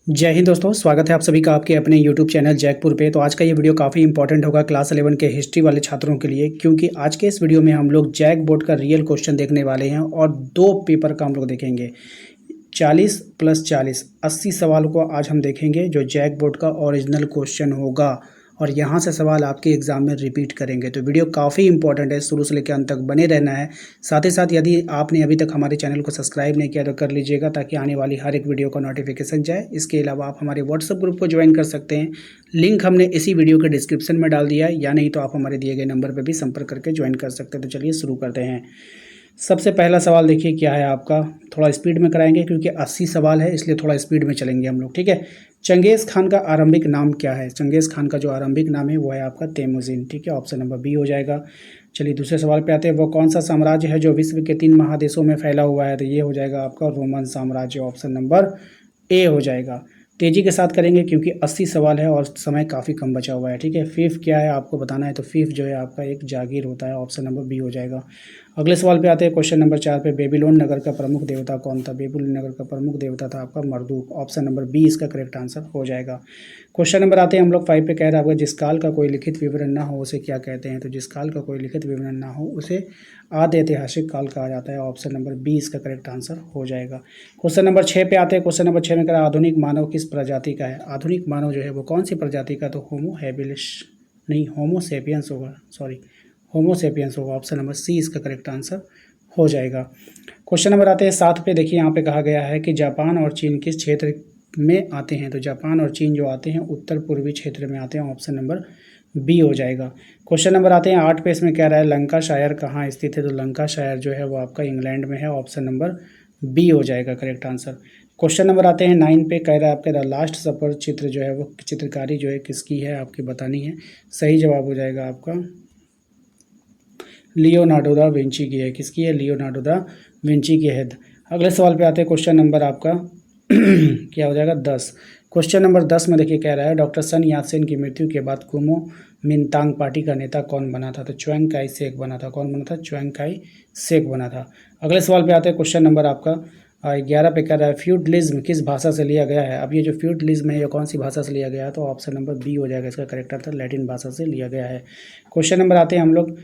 जय हिंद दोस्तों, स्वागत है आप सभी का आपके अपने YouTube चैनल जैकपुर पे। तो आज का ये वीडियो काफ़ी इंपॉर्टेंट होगा क्लास 11 के हिस्ट्री वाले छात्रों के लिए, क्योंकि आज के इस वीडियो में हम लोग जैक बोर्ड का रियल क्वेश्चन देखने वाले हैं और दो पेपर का हम लोग देखेंगे। 40 + 40 80 सवाल को आज हम देखेंगे जो जैक बोर्ड का ओरिजिनल क्वेश्चन होगा और यहाँ से सवाल आपके एग्जाम में रिपीट करेंगे। तो वीडियो काफ़ी इंपॉर्टेंट है, शुरू से लेकर अंत तक बने रहना है। साथ ही साथ यदि आपने अभी तक हमारे चैनल को सब्सक्राइब नहीं किया तो कर लीजिएगा, ताकि आने वाली हर एक वीडियो का नोटिफिकेशन जाए। इसके अलावा आप हमारे व्हाट्सएप ग्रुप को ज्वाइन कर सकते हैं, लिंक हमने इसी वीडियो के डिस्क्रिप्शन में डाल दिया है, या नहीं तो आप हमारे दिए गए नंबर पर भी संपर्क करके ज्वाइन कर सकते हैं। तो चलिए शुरू करते हैं। सबसे पहला सवाल देखिए क्या है आपका, थोड़ा स्पीड में कराएंगे क्योंकि 80 सवाल है, इसलिए थोड़ा स्पीड में चलेंगे हम लोग, ठीक है। चंगेज़ खान का आरंभिक नाम क्या है? चंगेज़ खान का जो आरंभिक नाम है वो है आपका तेमुजिन, ठीक है। ऑप्शन नंबर बी हो जाएगा। चलिए दूसरे सवाल पे आते हैं। वो कौन सा साम्राज्य है जो विश्व के 3 महादेशों में फैला हुआ है? तो ये हो जाएगा आपका रोमन साम्राज्य, ऑप्शन नंबर ए हो जाएगा। तेज़ी के साथ करेंगे क्योंकि 80 सवाल है और समय काफ़ी कम बचा हुआ है, ठीक है। फीफ क्या है आपको बताना है, तो फीफ जो है आपका एक जागीर होता है, ऑप्शन नंबर बी हो जाएगा। अगले सवाल पे आते हैं, क्वेश्चन नंबर 4 पे। बेबीलोन नगर का प्रमुख देवता कौन था? बेबीलोन नगर का प्रमुख देवता था आपका मरदूक, ऑप्शन नंबर बी इसका करेक्ट आंसर हो जाएगा। क्वेश्चन नंबर आते हैं हम लोग 5 पे, कह रहा है आपका जिस काल का कोई लिखित विवरण ना हो उसे क्या कहते हैं? तो जिस काल का कोई लिखित विवरण ना हो उसे आद्य ऐतिहासिक काल कहा जाता है, ऑप्शन नंबर बी इसका करेक्ट आंसर हो जाएगा। क्वेश्चन नंबर 6 पे आते हैं। क्वेश्चन नंबर 6 में कह रहा है आधुनिक मानव किस प्रजाति का है? आधुनिक मानव जो है वो कौन सी प्रजाति का? तो होमो हैबिलिस नहीं, होमो सेपियंस होगा, सॉरी होमो सेपियंस होगा, ऑप्शन नंबर सी इसका करेक्ट आंसर हो जाएगा। क्वेश्चन नंबर आते हैं 7 पे। देखिए यहाँ पे कहा गया है कि जापान और चीन किस क्षेत्र में आते हैं? तो जापान और चीन जो आते हैं उत्तर पूर्वी क्षेत्र में आते हैं, ऑप्शन नंबर बी हो जाएगा। क्वेश्चन नंबर आते हैं 8 पे। इसमें कह रहा है लंकाशायर कहाँ स्थित है? तो लंकाशायर जो है वो आपका इंग्लैंड में है, ऑप्शन नंबर बी हो जाएगा करेक्ट आंसर। क्वेश्चन नंबर आते हैं 9 पे। कह रहा है आपके द लास्ट सफर चित्र जो है वो चित्रकारी जो है किसकी है आपकी बतानी है। सही जवाब हो जाएगा आपका लियोनार्डो दा विंची की है। किसकी है? लियोनार्डो दा विंची की है। अगले सवाल पे आते हैं। क्वेश्चन नंबर आपका क्या हो जाएगा 10। क्वेश्चन नंबर 10 में देखिए कह रहा है डॉक्टर सन यात सेन की मृत्यु के बाद कुमो मिनतांग पार्टी का नेता कौन बना था? तो च्वेंग काई शेक बना था। कौन बना था? च्वेंग काई शेक बना था। अगले सवाल पे आते हैं। क्वेश्चन नंबर आपका 11 पे कह रहा है फ्यूडलिज्म किस भाषा से लिया गया है? अब ये जो फ्यूडलिज्म है ये कौन सी भाषा से लिया गया है? तो ऑप्शन नंबर बी हो जाएगा इसका करेक्ट आंसर, लैटिन भाषा से लिया गया है। क्वेश्चन नंबर आते हैं हम लोग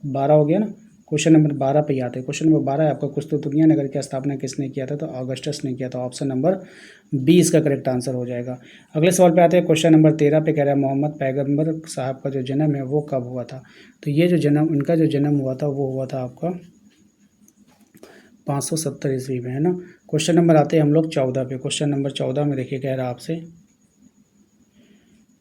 12 हो गया ना। क्वेश्चन नंबर 12 पे ही आते हैं। क्वेश्चन नंबर 12 है आपका कुस्तुतुनिया नगर की स्थापना किसने किया था? तो ऑगस्टस ने किया था, ऑप्शन नंबर बी इसका करेक्ट आंसर हो जाएगा। अगले सवाल पे आते हैं। क्वेश्चन नंबर 13 पे कह रहा है मोहम्मद पैगंबर साहब का जो जन्म है वो कब हुआ था? तो ये जो जन्म उनका जो जन्म हुआ था वो हुआ था आपका 570 ईस्वी में, है ना। क्वेश्चन नंबर आते हैं हम लोग 14 पे। क्वेश्चन नंबर 14 में देखिए कह रहा है आपसे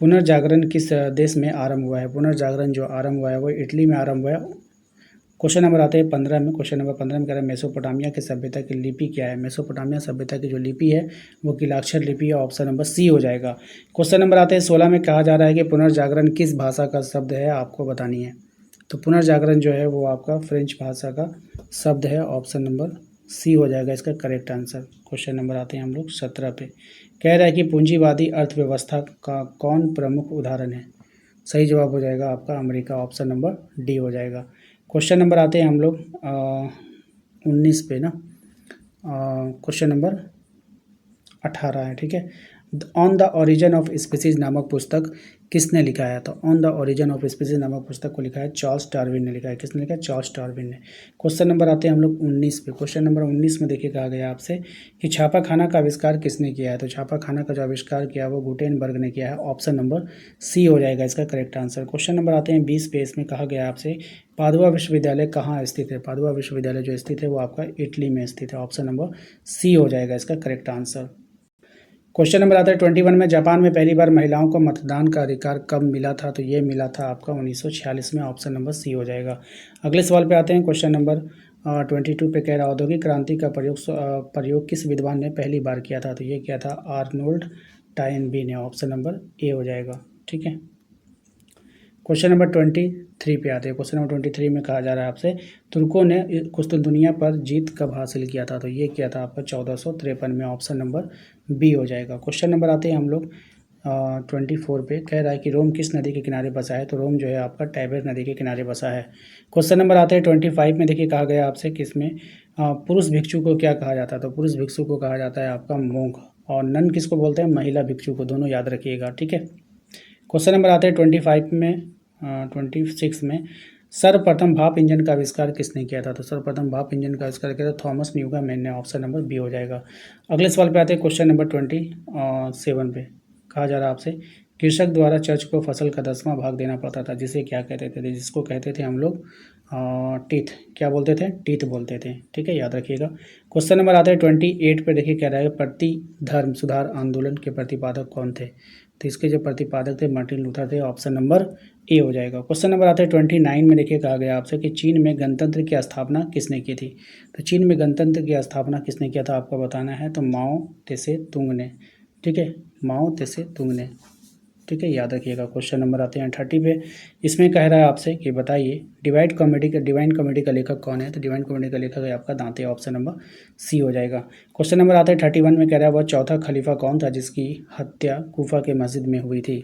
पुनर्जागरण किस देश में आरंभ हुआ है? पुनर्जागरण जो आरंभ हुआ है वो इटली में आरंभ हुआ है। क्वेश्चन नंबर आते हैं 15 में। क्वेश्चन नंबर 15 में कह रहा है मेसोपोटामिया की सभ्यता की लिपि क्या है? मेसोपोटामिया सभ्यता की जो लिपि है वो किलाक्षर लिपि है, ऑप्शन नंबर सी हो जाएगा। क्वेश्चन नंबर आते हैं 16 में। कहा जा रहा है कि पुनर्जागरण किस भाषा का शब्द है, आपको बतानी है। तो पुनर्जागरण जो है वो आपका फ्रेंच भाषा का शब्द है, ऑप्शन नंबर सी हो जाएगा इसका करेक्ट आंसर। क्वेश्चन नंबर आते हैं हम लोग 17 पे। कह रहा है कि पूंजीवादी अर्थव्यवस्था का कौन प्रमुख उदाहरण है? सही जवाब हो जाएगा आपका अमेरिका, ऑप्शन नंबर डी हो जाएगा। क्वेश्चन नंबर आते हैं हम लोग 19 पे ना। क्वेश्चन नंबर 18 है, ठीक है। On the origin of species नामक पुस्तक किसने लिखा है? तो on the origin of species नामक पुस्तक को लिखा है चार्ल्स डार्विन ने लिखा है। किसने लिखा है? चार्ल्स डार्विन ने। क्वेश्चन नंबर आते हैं हम लोग 19 पे। क्वेश्चन नंबर 19 में देखिए कहा गया आपसे कि छापा खाना का आविष्कार किसने किया है? तो छापा खाना का जो आविष्कार किया वो गुटेनबर्ग ने किया है, ऑप्शन नंबर सी हो जाएगा इसका करेक्ट आंसर। क्वेश्चन नंबर आते हैं 20 पे। इसमें कहा गया आपसे पादुआ विश्वविद्यालय कहाँ स्थित है? पादुआ विश्वविद्यालय जो स्थित है वो आपका इटली में स्थित है, ऑप्शन नंबर सी हो जाएगा इसका करेक्ट आंसर। क्वेश्चन नंबर आता है 21 में। जापान में पहली बार महिलाओं को मतदान का अधिकार कब मिला था? तो ये मिला था आपका 1946 में, ऑप्शन नंबर सी हो जाएगा। अगले सवाल पे आते हैं। क्वेश्चन नंबर 22 पे कह रहा औद्योगिक क्रांति का प्रयोग किस विद्वान ने पहली बार किया था? तो ये किया था आर्नोल्ड टायनबी ने, ऑप्शन नंबर ए हो जाएगा, ठीक है। क्वेश्चन नंबर 23 पे आते हैं। क्वेश्चन नंबर 23 में कहा जा रहा है आपसे तुर्कों ने कुस्तुनतुनिया पर जीत कब हासिल किया था? तो ये किया था आपका 1453 में, ऑप्शन नंबर बी हो जाएगा। क्वेश्चन नंबर आते हैं हम लोग 24 पे कह रहा है कि रोम किस नदी के किनारे बसा है, तो रोम जो है आपका टाइबर नदी के किनारे बसा है। क्वेश्चन नंबर आते हैं 25 में, देखिए कहा गया आपसे किसमें पुरुष भिक्षु को क्या कहा जाता है, तो पुरुष भिक्षु को कहा जाता है आपका मोंक, और नन किसको बोलते हैं, महिला भिक्षु को, दोनों याद रखिएगा, ठीक है। क्वेश्चन नंबर आते हैं 25 में 26 में, सर्वप्रथम भाप इंजन का आविष्कार किसने किया था, तो सर्वप्रथम भाप इंजन का आविष्कार किया था थॉमस न्यूगा मैन ने, ऑप्शन नंबर बी हो जाएगा। अगले सवाल पे आते हैं क्वेश्चन नंबर 27 पे, कहा जा रहा है आपसे कृषक द्वारा चर्च को फसल का 10वां भाग देना पड़ता था, जिसे क्या कहते थे, जिसको कहते थे हम लोग टीथ, क्या बोलते थे, टीथ बोलते थे, ठीक है, याद रखिएगा। क्वेश्चन नंबर आता है 28 पे, देखिए कह रहा है प्रति धर्म सुधार आंदोलन के प्रतिपादक कौन थे, तो इसके जो प्रतिपादक थे मार्टिन लूथर थे, ऑप्शन नंबर ए हो जाएगा। क्वेश्चन नंबर आता है 29 में, देखिए कहा गया आपसे कि चीन में गणतंत्र की स्थापना किसने की थी, तो चीन में गणतंत्र की स्थापना किसने किया था आपको बताना है, तो माओ त्से तुंग ने, ठीक है, माओ त्से तुंग ने, ठीक है, याद रखिएगा। क्वेश्चन नंबर आते हैं 30 पे, इसमें कह रहा है आपसे कि बताइए डिवाइन कॉमेडी का लेखक कौन है, तो डिवाइन कॉमेडी का लेखक है आपका दांते, ऑप्शन नंबर सी हो जाएगा। क्वेश्चन नंबर आता है 31 में, कह रहा है वह चौथा खलीफा कौन था जिसकी हत्या कूफा के मस्जिद में हुई थी,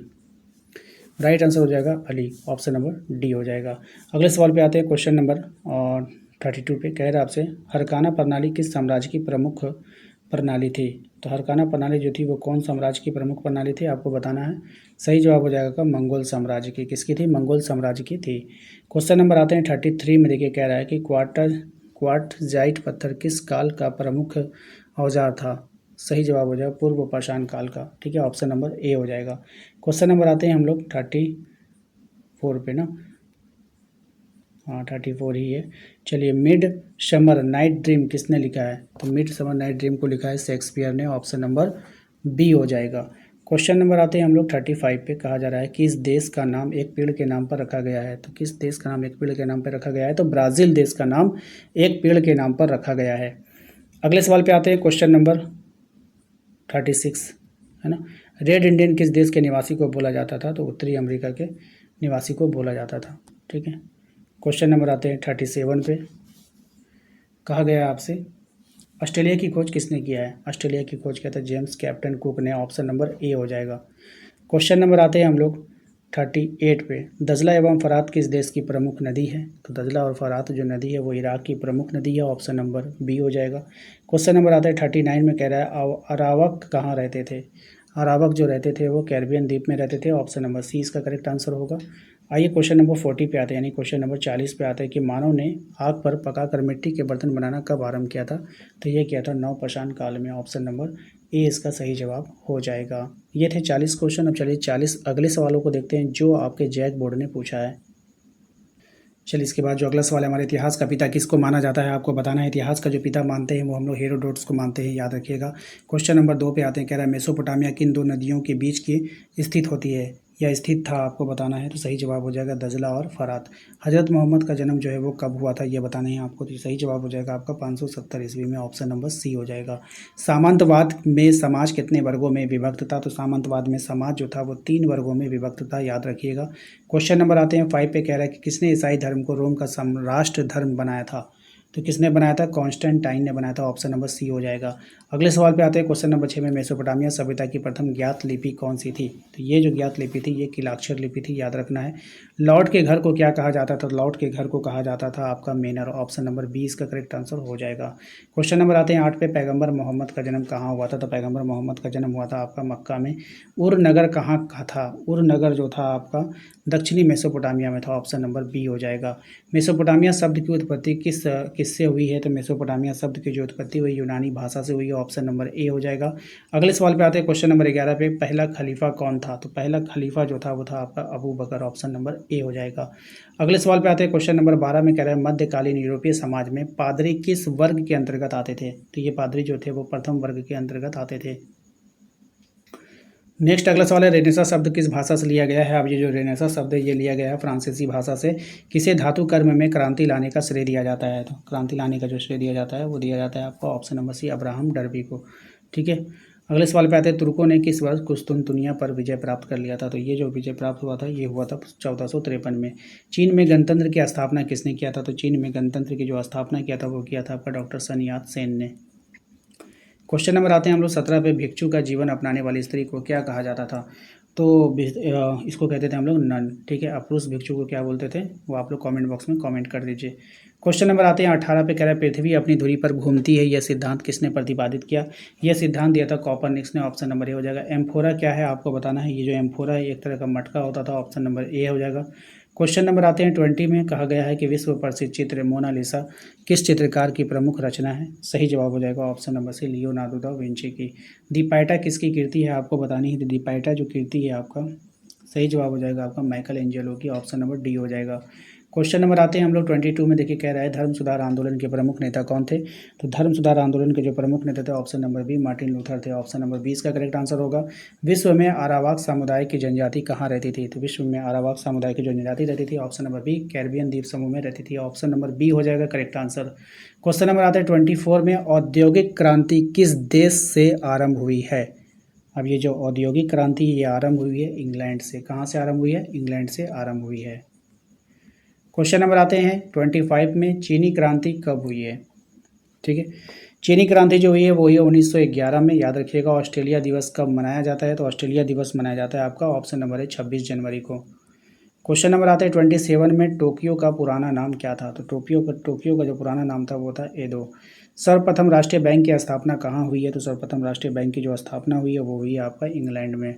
राइट आंसर हो जाएगा अली, ऑप्शन नंबर डी हो जाएगा। अगले सवाल पे आते हैं क्वेश्चन नंबर 32 पे, कह रहा है आपसे हरकाना प्रणाली किस साम्राज्य की प्रमुख प्रणाली थी, तो हरकाना प्रणाली जो थी वो कौन साम्राज्य की प्रमुख प्रणाली थी आपको बताना है। सही जवाब हो जाएगा मंगोल साम्राज्य की, किसकी थी, मंगोल साम्राज्य की थी। क्वेश्चन नंबर आते हैं 33 में, देखिए कह रहा है कि क्वार्टजाइट पत्थर किस काल का प्रमुख औजार था, सही जवाब हो जाएगा पूर्व पाषाण काल का, ठीक है, ऑप्शन नंबर ए हो जाएगा। क्वेश्चन नंबर आते हैं हम लोग 34 पे ना, हाँ 34 ही है। चलिए मिड समर नाइट ड्रीम किसने लिखा है, तो मिड समर नाइट ड्रीम को लिखा है शेक्सपियर ने, ऑप्शन नंबर बी हो जाएगा। क्वेश्चन नंबर आते हैं हम लोग 35 पे, कहा जा रहा है किस देश का नाम एक पेड़ के नाम पर रखा गया है, तो किस देश का नाम एक पेड़ के नाम पर रखा गया है, तो ब्राज़ील देश का नाम एक पेड़ के नाम पर रखा गया है। अगले सवाल पे आते हैं क्वेश्चन नंबर 36 है ना, रेड इंडियन किस देश के निवासी को बोला जाता था, तो उत्तरी अमेरिका के निवासी को बोला जाता था, ठीक है। क्वेश्चन नंबर आते हैं 37 पे, कहा गया आपसे ऑस्ट्रेलिया की खोज किसने किया है, ऑस्ट्रेलिया की खोज किया था जेम्स कैप्टन कुक ने, ऑप्शन नंबर ए हो जाएगा। क्वेश्चन नंबर आते हैं हम लोग 38 पे, दजला एवं फरात किस देश की प्रमुख नदी है, तो दजला और फरात जो नदी है वो इराक की प्रमुख नदी है, ऑप्शन नंबर बी हो जाएगा। क्वेश्चन नंबर आता है 39 में, कह रहा है अरावक कहाँ रहते थे, अरावक जो रहते थे वो कैरिबियन द्वीप में रहते थे, ऑप्शन नंबर सी इसका करेक्ट आंसर होगा। आइए क्वेश्चन नंबर 40 पे आते हैं, यानी क्वेश्चन नंबर 40 पे आते हैं कि मानव ने आग पर पकाकर मिट्टी के बर्तन बनाना कब आरंभ किया था, तो ये किया था नवपाषाण काल में, ऑप्शन नंबर ए इसका सही जवाब हो जाएगा। ये थे 40 क्वेश्चन। अब चलिए 40 अगले सवालों को देखते हैं जो आपके जैक बोर्ड ने पूछा है। चलिए इसके बाद जो अगला सवाल है, हमारे इतिहास का पिता किसको माना जाता है, आपको बताना है। इतिहास का जो पिता मानते हैं वो हम लोग हेरोडोटस को मानते हैं, याद रखिएगा। क्वेश्चन नंबर 2 पे आते हैं, कह रहा है मेसोपोटामिया किन दो नदियों के बीच की स्थित होती है या स्थित था, आपको बताना है। तो सही जवाब हो जाएगा दजला और फरात। हजरत मोहम्मद का जन्म जो है वो कब हुआ था ये बताना है आपको, तो सही जवाब हो जाएगा आपका 570 ईस्वी में, ऑप्शन नंबर सी हो जाएगा। सामंतवाद में समाज कितने वर्गों में विभक्त था, तो सामंतवाद में समाज जो था वो 3 वर्गों में विभक्त था, याद रखिएगा। क्वेश्चन नंबर आते हैं 5 पे, कह रहा है कि किसने ईसाई धर्म को रोम का राष्ट्र धर्म बनाया था, तो किसने बनाया था, कॉन्स्टेंटाइन ने बनाया था, ऑप्शन नंबर सी हो जाएगा। अगले सवाल पे आते हैं क्वेश्चन नंबर 6 में, मेसोपोटामिया सभ्यता की प्रथम ज्ञात लिपि कौन सी थी, तो ये जो ज्ञात लिपि थी ये किलाक्षर लिपि थी, याद रखना है। लॉर्ड के घर को क्या कहा जाता था, लॉर्ड के घर को कहा जाता था आपका मेनर, ऑप्शन नंबर बी इसका करेक्ट आंसर हो जाएगा। क्वेश्चन नंबर आते हैं 8 पे, पैगंबर मोहम्मद का जन्म कहाँ हुआ था, तो पैगंबर मोहम्मद का जन्म हुआ था आपका मक्का में। उर नगर कहाँ का था, उर नगर जो था आपका दक्षिणी मेसोपोटामिया में था, ऑप्शन नंबर बी हो जाएगा। मेसोपोटामिया शब्द की उत्पत्ति किससे हुई है, तो मेसोपोटामिया शब्द की जो उत्पत्ति हुई यूनानी भाषा से हुई है, ऑप्शन नंबर ए हो जाएगा। अगले सवाल पे आते हैं क्वेश्चन नंबर 11 पे, पहला खलीफा कौन था, तो पहला खलीफा जो था वो था आपका अबू बकर, ऑप्शन नंबर ए हो जाएगा। अगले सवाल पे आते हैं क्वेश्चन नंबर 12 में, कह रहा है मध्यकालीन यूरोपीय समाज में पादरी किस वर्ग के अंतर्गत आते थे, तो ये पादरी जो थे वो प्रथम वर्ग के अंतर्गत आते थे। नेक्स्ट अगला सवाल है, रेनेसा शब्द किस भाषा से लिया गया है। अब ये जो रेनेसा शब्द है ये लिया गया है फ्रांसीसी भाषा से। किसे धातु कर्म में क्रांति लाने का श्रेय दिया जाता है, तो क्रांति लाने का जो श्रेय दिया जाता है वो दिया जाता है आपको option number C Abraham Darby को, ठीक है। अगले सवाल पे आते हैं, तुर्कों ने किस वर्ष कुस्तुनतुनिया पर विजय प्राप्त कर लिया था, तो ये जो विजय प्राप्त हुआ था ये हुआ था 1453 में। चीन में गणतंत्र की स्थापना किसने किया था, तो चीन में गणतंत्र की जो स्थापना किया था वो किया था आपका डॉक्टर सन यात सेन ने। क्वेश्चन नंबर आते हैं हम लोग 17 पे, भिक्षु का जीवन अपनाने वाली स्त्री को क्या कहा जाता था? तो इसको कहते थे हम लोग नन। ठीक है, अपुरुष भिक्षु को क्या बोलते थे वो आप लोग कमेंट बॉक्स में कमेंट कर दीजिए। क्वेश्चन नंबर आते हैं 18 पे, कह रहा है पृथ्वी अपनी धुरी पर घूमती है, यह सिद्धांत किसने प्रतिपादित किया? यह सिद्धांत दिया था कॉपरनिकस ने। ऑप्शन नंबर ए हो जाएगा। एम्फोरा क्या है आपको बताना है। ये जो एम्फोरा है एक तरह का मटका होता था। ऑप्शन नंबर ए हो जाएगा। क्वेश्चन नंबर आते हैं 20 में, कहा गया है कि विश्व प्रसिद्ध चित्र मोनालिसा किस चित्रकार की प्रमुख रचना है? सही जवाब हो जाएगा option number C, Leonardo da Vinci की। दी पाइटा किसकी कृति है आपको बतानी है। दी पाइटा जो कृति है आपका, सही जवाब हो जाएगा आपका माइकल एंजेलो की। ऑप्शन नंबर डी हो जाएगा। क्वेश्चन नंबर आते हैं हम लोग 22 में, देखिए कह रहा है धर्म सुधार आंदोलन के प्रमुख नेता कौन थे? तो धर्म सुधार आंदोलन के जो प्रमुख नेता थे option number B, Martin Luther थे। ऑप्शन नंबर 20 का करेक्ट आंसर होगा। विश्व में आरावाक समुदाय की जनजाति कहाँ रहती थी? तो विश्व में आरावाक समुदाय की जो जनजाति रहती थी ऑप्शन नंबर बी, कैरिबियन द्वीप समूह में रहती थी। ऑप्शन नंबर बी हो जाएगा करेक्ट आंसर। क्वेश्चन नंबर आता है 24 में, औद्योगिक क्रांति किस देश से आरंभ हुई है? अब ये जो औद्योगिक क्रांति ये आरंभ हुई है इंग्लैंड से। कहाँ से आरंभ हुई है? इंग्लैंड से आरंभ हुई है। क्वेश्चन नंबर आते हैं 25 में, चीनी क्रांति कब हुई है? ठीक है, चीनी क्रांति जो हुई है वो हुई है 1911 में। याद रखिएगा। ऑस्ट्रेलिया दिवस कब मनाया जाता है? तो ऑस्ट्रेलिया दिवस मनाया जाता है आपका, ऑप्शन नंबर है 26 जनवरी को। क्वेश्चन नंबर आता है 27 में, टोक्यो का पुराना नाम क्या था? तो टोक्यो का जो पुराना नाम था वो था एदो। सर्वप्रथम राष्ट्रीय बैंक की स्थापना कहाँ हुई है? तो सर्वप्रथम राष्ट्रीय बैंक की जो स्थापना हुई है वो हुई है आपका इंग्लैंड में।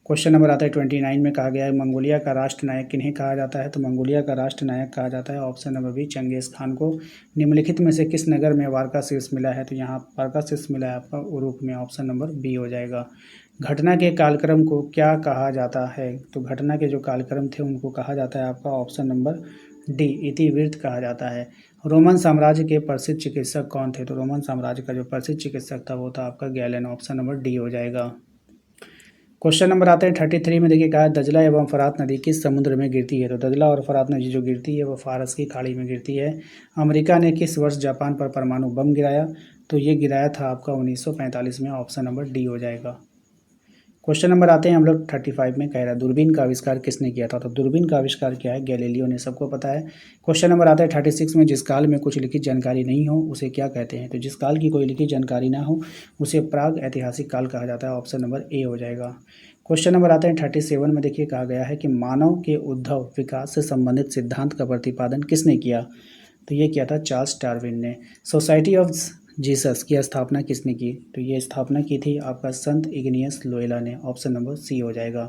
क्वेश्चन नंबर आता है 29 में, कहा गया है मंगोलिया का राष्ट्र नायक किन्हें कहा जाता है? तो मंगोलिया का राष्ट्र नायक कहा जाता है option number B, Genghis Khan को। निम्नलिखित में से किस नगर में वारका शीर्ष मिला है? तो यहाँ वारका शीर्ष मिला है आपका उरुक में। ऑप्शन नंबर बी हो जाएगा। घटना के कालक्रम को क्या कहा जाता है? तो घटना के जो कालक्रम थे उनको कहा जाता है आपका ऑप्शन नंबर डी, इतिवृत्त कहा जाता है। रोमन साम्राज्य के प्रसिद्ध चिकित्सक कौन थे? तो रोमन साम्राज्य का जो प्रसिद्ध चिकित्सक था वो था आपका गैलन। ऑप्शन नंबर डी हो जाएगा। क्वेश्चन नंबर आते हैं 33 में, देखिए कहा है दजला एवं फरात नदी किस समुद्र में गिरती है? तो दजला और फरात नदी जो गिरती है वो फारस की खाड़ी में गिरती है। अमेरिका ने किस वर्ष जापान पर परमाणु बम गिराया? तो ये गिराया था आपका 1945 में। ऑप्शन नंबर डी हो जाएगा। क्वेश्चन नंबर आते हैं हम लोग 35 में, कह रहा है दूरबीन का आविष्कार किसने किया था? तो दूरबीन का आविष्कार किया है गैलीलियो ने, सबको पता है। क्वेश्चन नंबर आता है 36 में, जिस काल में कुछ लिखित जानकारी नहीं हो उसे क्या कहते हैं? तो जिस काल की कोई लिखित जानकारी ना हो उसे प्राग ऐतिहासिक काल कहा जाता है। ऑप्शन नंबर ए हो जाएगा। क्वेश्चन नंबर आता है 37 में, देखिए कहा गया है कि मानव के उद्भव विकास से संबंधित सिद्धांत का प्रतिपादन किसने किया? तो ये किया था चार्ल्स डार्विन ने। सोसाइटी ऑफ जीसस की स्थापना किसने की? तो ये स्थापना की थी आपका संत इग्नियस लोयोला ने। ऑप्शन नंबर सी हो जाएगा।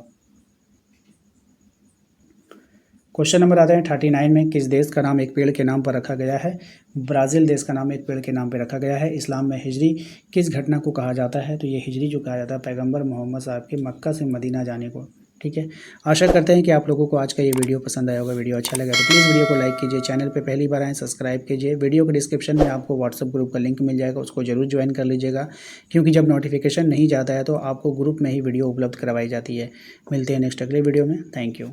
क्वेश्चन नंबर आता है 39 में, किस देश का नाम एक पेड़ के नाम पर रखा गया है? ब्राज़ील देश का नाम एक पेड़ के नाम पर रखा गया है। इस्लाम में हिजरी किस घटना को कहा जाता है? तो ये हिजरी जो कहा जाता है पैगंबर मोहम्मद साहब के मक्का से मदीना जाने को। ठीक है, आशा करते हैं कि आप लोगों को आज का ये वीडियो पसंद आया होगा। वीडियो अच्छा लगा तो प्लीज़ वीडियो को लाइक कीजिए, चैनल पे पहली बार आए सब्सक्राइब कीजिए। वीडियो के डिस्क्रिप्शन में आपको व्हाट्सअप ग्रुप का लिंक मिल जाएगा, उसको जरूर ज्वाइन कर लीजिएगा, क्योंकि जब नोटिफिकेशन नहीं जाता है तो आपको ग्रुप में ही वीडियो उपलब्ध करवाई जाती है। मिलते हैं नेक्स्ट अगले वीडियो में। Thank you.